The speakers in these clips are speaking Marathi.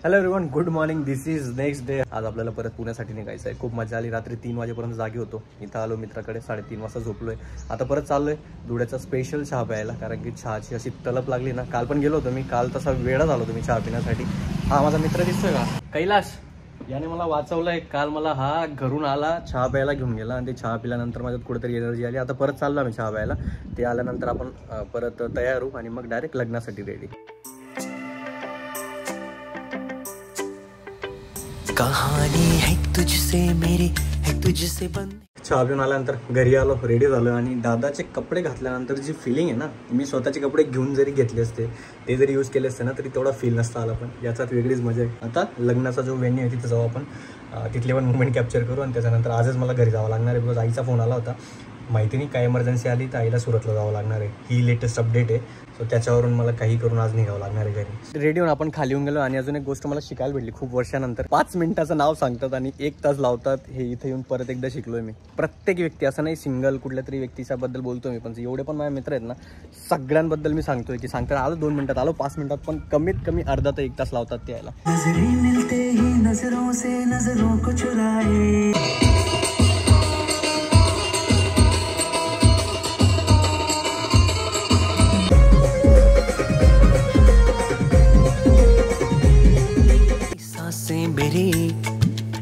Hello everyone, good morning. This is next day. आज आपल्याला परत पुण्यासाठी निघायचं आहे. खूप मजा आली. रात्री 3 वाजेपर्यंत जागी होतो. इथं आलो मित्राकडे, 3:30 वाजता झोपलोय. आता परत चाललोय धुळ्याचा स्पेशल चहा प्यायला, कारण की चहाची अशी तलप लागली ना. काल पण गेलो होतो मी, काल तसा वेळा झालो होतो मी चहा पिण्यासाठी. हा माझा मित्र दिसतोय का, कैलाश, याने मला वाचवलंय. काल मला हा घरून आला, चहा प्यायला घेऊन गेला आणि ते चहा पिल्यानंतर माझ्यात कुठेतरी एनर्जी आली. आता परत चाललो आम्ही चहा प्यायला. ते आल्यानंतर आपण परत तयार होऊ आणि मग डायरेक्ट लग्नासाठी रेडी. कहानी है तुझसे मेरी, है तुझसे बंद. चहा पिऊन आल्यानंतर घरी आलो, रेडी झालो आणि दादाचे कपडे घातल्यानंतर जी फिलिंग आहे ना, मी स्वतःचे कपडे घेऊन जरी घेतले असते, ते जरी यूज केले असते ना, तरी तेवढा फील नसता आला. पण याच्यात वेगळीच मजा आहे. आता लग्नाचा जो वेन्यू आहे तिथं जाऊ आपण, तिथले पण मुवमेंट कॅप्चर करू आणि त्याच्यानंतर आजच मला घरी जावं लागणार आहे. बिकॉज आईचा फोन आला होता, माहिती नाही काय इमर्जन्सी आली तर आईला सुरतला जावं लागणार आहे. ही लेटेस्ट अपडेट आहे. सो त्याच्यावरून मला काही करून आज निघावं लागणार आहे घरी. रेडी होऊन आपण खाली येऊन गेलो आणि अजून एक गोष्ट मला शिकायला भेटली खूप वर्षानंतर. 5 मिनिटाचं नाव सांगतात आणि 1 तास लावतात. हे इथे येऊन परत एकदा शिकलोय मी. प्रत्येक व्यक्ती, असं नाही सिंगल कुठल्या तरी व्यक्तीच्याबद्दल बोलतो मी, पण एवढे पण माझे मित्र आहेत ना, सगळ्यांबद्दल मी सांगतोय की सांगतात आलो 2 मिनिटात, आलो 5 मिनिटात, पण कमीत कमी अर्धा ते 1 तास लावतात ते यायला.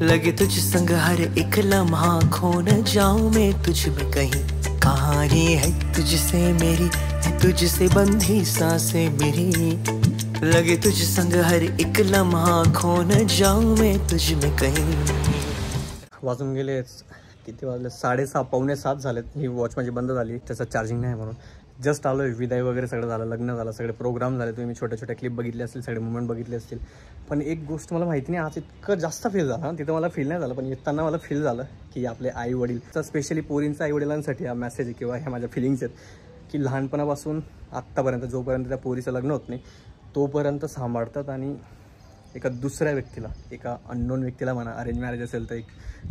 लगे तुझ संग हर एक लम्हा, खो न जाऊं मैं तुझ में कहीं. कहानी है तुझसे मेरी, है तुझसे बंधी सांसें मेरी. लगे तुझ संग हर एक लम्हा, खो न जाऊं मैं तुझ में कहीं. वाजून गेले किती वाजले, 6:30 पावणे 7 झालेत. ही वॉच माझी बंद झाली, त्याचं चार्जिंग नाही म्हणून. जस्ट आलोय, विदाई वगैरे सगळं झालं, लग्न झालं, सगळे प्रोग्राम झाले. तुम्ही छोट्या छोट्या क्लिप बघितले असतील, सगळे मुवमेंट बघितले असतील. पण एक गोष्ट मला माहिती नाही, आज इतकं जास्त फील झालं. तिथं मला फील नाही झालं, पण येताना मला फील झालं की आपले आई वडील, स्पेशली पोरींचा आई वडिलांसाठी हा मेसेज आहे किंवा ह्या माझ्या फिलिंग्स आहेत की लहानपणापासून आत्तापर्यंत जोपर्यंत त्या पोरीचं लग्न होत नाही तोपर्यंत सांभाळतात आणि एका दुसऱ्या व्यक्तीला, एका अननोन व्यक्तीला म्हणा, अरेंज मॅरेज असेल तर एक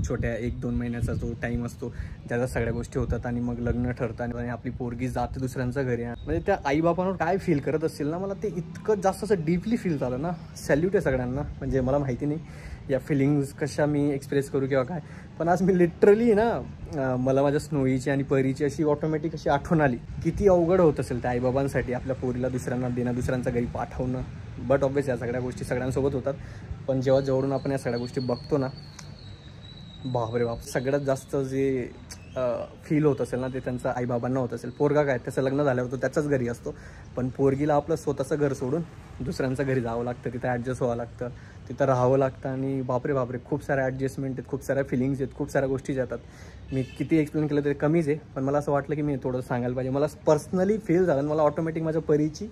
छोट्या 1-2 महिन्याचा जो टाईम असतो ज्याचा सगळ्या गोष्टी होतात आणि मग लग्न ठरतं आणि आपली पोरगी जाते दुसऱ्यांच्या घरी. म्हणजे त्या आईबापांवर काय फील करत असतील ना, मला ते इतकं जास्त असं डीपली फील झालं ना. सॅल्यूट आहे सगळ्यांना. म्हणजे मला माहिती नाही या फिलिंग्स कशा मी एक्सप्रेस करू किंवा काय, पण आज मी लिटरली ना, मला माझ्या स्नोईची आणि परीची अशी ऑटोमॅटिक अशी आठवण आली. किती अवघड होत असेल त्या आईबाबांसाठी आपल्या पोरीला दुसऱ्यांना देणं, दुसऱ्यांच्या घरी पाठवणं. बट ऑब्वियस या सगळ्या गोष्टी सगळ्यांसोबत होतात, पण जेव्हा जवळून आपण या सगळ्या गोष्टी बघतो ना, बापरे बाप, सगळ्यात जास्त जे फील होत असेल ना ते त्यांचं आईबाबांना होत असेल. पोरगा काय, त्याचं लग्न झाल्यावर तो त्याच्याच घरी असतो, पण पोरगीला आपलं स्वतःचं घर सोडून दुसऱ्यांचं घरी जावं लागतं, तिथं ॲडजस्ट व्हावं लागतं, तिथं राहावं लागतं. आणि बापरे बापरे, खूप साऱ्या ॲडजस्टमेंट आहेत, खूप साऱ्या फिलिंग्स आहेत, खूप साऱ्या गोष्टी जातात. मी किती एक्सप्लेन केलं तरी कमीच आहे, पण मला असं वाटलं की मी थोडं सांगायला पाहिजे. मला पर्सनली फील झालं. मला ऑटोमॅटिक माझ्या परीची,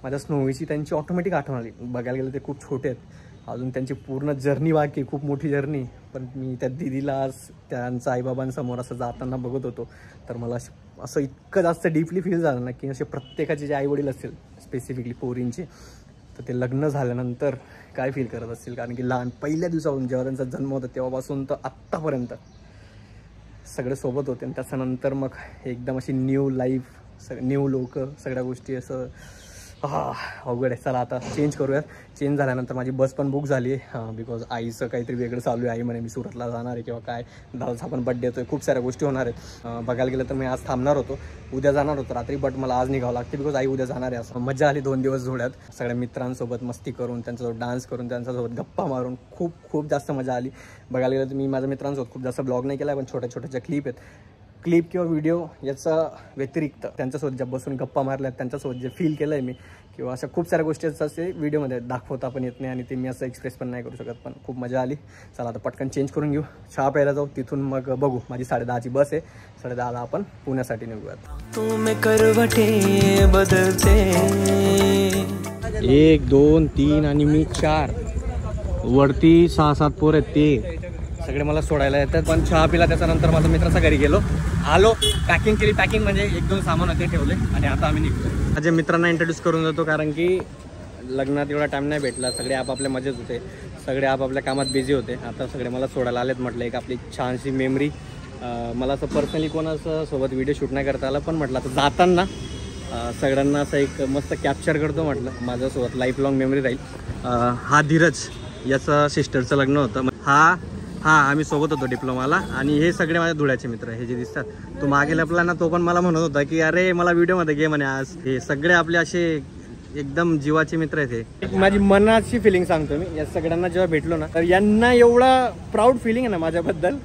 माझ्या स्नोईची, त्यांची ऑटोमॅटिक आठवण आली. बघायला गेलं ते खूप छोटे आहेत, अजून त्यांची पूर्ण जर्नी बाकी, खूप मोठी जर्नी. पण मी त्या दिदीला आज त्यांचं आईबाबांसमोर असं जाताना बघत होतो, तर मला असं इतकं जास्त डीपली फील झालं ना की असे प्रत्येकाचे जे आईवडील असतील, स्पेसिफिकली पोरींचे, तर ते लग्न झाल्यानंतर काय फील करत असतील. कारण की पहिल्या दिवसापासून जेव्हा त्यांचा जन्म होता तेव्हापासून तर आत्तापर्यंत सगळे सोबत होते, आणि त्याच्यानंतर मग एकदम अशी न्यू लाईफ, न्यू लोक, सगळ्या गोष्टी असं अवघड आहे. चला आता चेंज करूयात. चेंज झाल्यानंतर माझी बस पण बुक झाली आहे, बिकॉज आईचं काहीतरी वेगळं चालू आहे. आई म्हणे मी सुरतला जाणार आहे किंवा काय, दादाचा पण बड्डे येतोय, खूप साऱ्या गोष्टी होणार आहेत. बघायला गेलं तर मी आज थांबणार होतो, उद्या जाणार होतो रात्री, बट मला आज निघावं लागते बिकॉज आई उद्या जाणार आहे. असं मजा आली 2 दिवस धुळ्यात, सगळ्या मित्रांसोबत मस्ती करून, त्यांच्यासोबत डान्स करून, त्यांच्यासोबत गप्पा मारून खूप जास्त मजा आली. बघायला गेलं तर मी माझ्या मित्रांसोबत खूप जास्त ब्लॉग नाही केला आहे, पण छोट्या छोट्या क्लिप आहेत. क्लिप किंवा व्हिडिओ याचा व्यतिरिक्त त्यांच्यासोबत ज्या बसून गप्पा मारल्या, त्यांच्यासोबत जे फील केलं आहे मी, किंवा अशा खूप साऱ्या गोष्टी असे व्हिडिओमध्ये दाखवता पण येत नाही आणि ते मी असं एक्सप्रेस पण नाही करू शकत. पण खूप मजा आली. चला आता पटकन चेंज करून घेऊ, चहा प्यायला जाऊ, तिथून मग बघू. माझी 10:30ची बस आहे, 10:30ला आपण पुण्यासाठी निघूयात. 1, 2, 3 आणि मी 4, वरती 6-7 पोर आहेत, ते सगळे मला सोडायला येतात. पण चहा पिला, त्याच्यानंतर माझ्या मित्राच्या घरी गेलो, आलो, पॅकिंग केली. पॅकिंग म्हणजे 1-2 सामान होते ठेवले आणि आता आम्ही निघतो. माझ्या मित्रांना इंट्रोड्यूस करून देतो, कारण की लग्नात एवढा टाईम नाही भेटला. सगळे आपापल्या मजेत होते, सगळे आपापल्या कामात बिझी होते. आता सगळे मला सोडायला आलेत. म्हटलं एक आपली छानशी मेमरी. मला असं पर्सनली कोणाचं सोबत व्हिडिओ शूट नाही करता आला, पण म्हटलं आता जाताना सगळ्यांना असं एक मस्त कॅप्चर करतो. म्हटलं माझ्यासोबत लाईफ लॉंग मेमरी राहील. हा धीरज याचं सिस्टरचं लग्न होतं. हा आम्ही सोबत होतो डिप्लोमाला. आणि हे सगळे माझ्या धुळ्याचे मित्र हे जे दिसतात. तो मागे लपला ना, तो पण मला म्हणत होता की अरे मला व्हिडिओमध्ये घे म्हणे आज. हे सगळे आपले असे एकदम जीवाचे मित्र आहेत. हे माझी मनाची फिलिंग सांगतो मी या सगळ्यांना जेव्हा भेटलो ना, तर यांना एवढा प्राऊड फिलिंग आहे ना माझ्याबद्दल.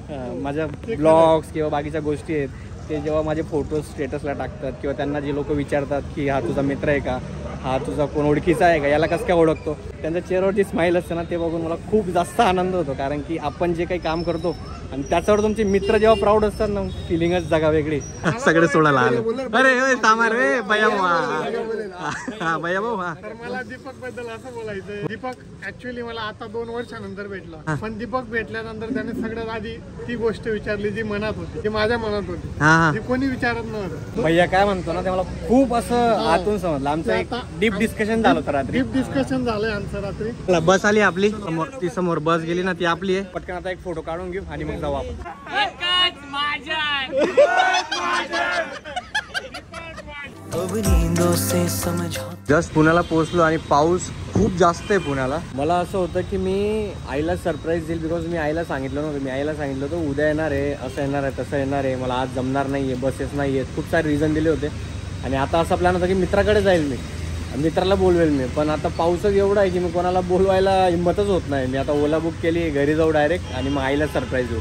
माझ्या ब्लॉग्स किंवा बाकीच्या गोष्टी आहेत ते जेव्हा माझे फोटोज स्टेटसला टाकतात किंवा त्यांना जे लोक विचारतात की हा तुझा मित्र आहे का, हा तुझा कोण ओळखीचा आहे का, याला कसं काय ओळखतो, त्यांच्या चेहऱ्यावरची स्माईल असते ना, ते बघून मला खूप जास्त आनंद होतो. कारण की आपण जे काही काम करतो आणि त्याच्यावर तुमचे मित्र जेव्हा प्राऊड असतात ना, फिलिंगच जागा वेगळी. सगळे सोडायला आले. अरे तामार रे भैया भाऊ. तर मला दीपक बद्दल असं बोलायचं, दीपक ऍक्च्युअली मला आता 2 वर्षानंतर भेटला. पण दीपक भेटल्यानंतर त्याने सगळ्यात आधी ती गोष्ट विचारली जी मनात होती, जी माझ्या मनात होती, ती कोणी विचारत नव्हतं. भैया काय म्हणतो ना, ते मला खूप असं आतून समजलं. आमचं एक डीप डिस्कशन झालं होतं रात्री. डीप डिस्कशन झालंय आमचं रात्री. बस आली आपली समोर, ती समोर बस गेली ना, ती आपली आहे. पटकन आता एक फोटो काढून घेऊ आणि मग जाऊ आपण. जस्ट पुण्याला पोहोचलो आणि पाऊस खूप जास्त आहे पुण्याला. मला असं होतं की मी आईला सरप्राईज देईल, बिकॉज मी आईला सांगितलं नव्हतं. मी आईला सांगितलं होतं उद्या येणार आहे, असं येणार आहे, तसं येणार आहे, मला आज जमणार नाही आहे, बसेस नाही आहेत, खूप सारे रिझन दिले होते. आणि आता असा प्लॅन होता की मित्राकडे जाईल मी, मित्राला बोलवेल मी. पण आता पाऊसच एवढा आहे की मी कोणाला बोलवायला हिंमतच होत नाही. मी आता ओला बुक केली, घरी जाऊ डायरेक्ट आणि मग आईला सरप्राईज देऊ.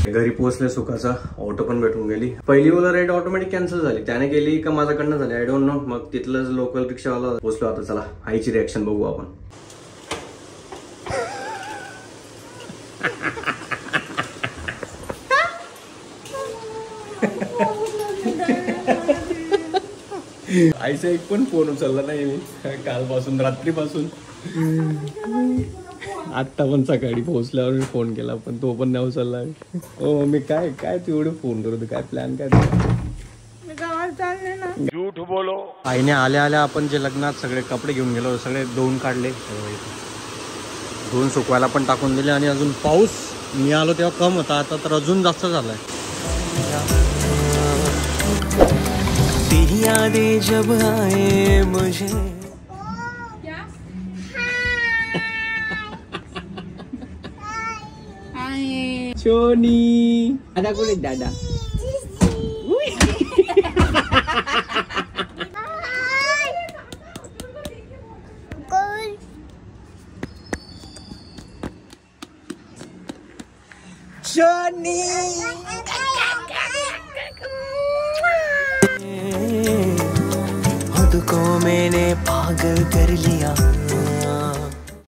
घरी पोहोचले सुखाचा, ऑटो पण भेटून गेली. पहिली ओला राईड ऑटोमॅटिक कॅन्सल झाली, त्याने गेली का माझ्याकडनं झाली आय डोंट नो. मग तिथलंच लोकल रिक्षावाला पोहोचलो. आता चला आईची रिॲक्शन बघू आपण. आईचा एक पण फोन उचलला नाही मी कालपासून, रात्रीपासून. आत्ता पण सकाळी पोहोचल्यावर मी फोन केला पण तो पण नाही उचलला. ओ मी काय तू एवढे फोन करतो, काय प्लॅन काय झूठ बोलो. आईने आल्या आपण जे लग्नात सगळे कपडे घेऊन गेलो सगळे धुवून काढले, धुवून सुकवायला पण टाकून दिले. आणि अजून पाऊस मी आलो तेव्हा कम होता, आता तर अजून जास्त झालाय. तेरी यादें जब आए मुझे शोनी दादा कोणी दादा शोनी खुद को मैंने पागल कर लिया.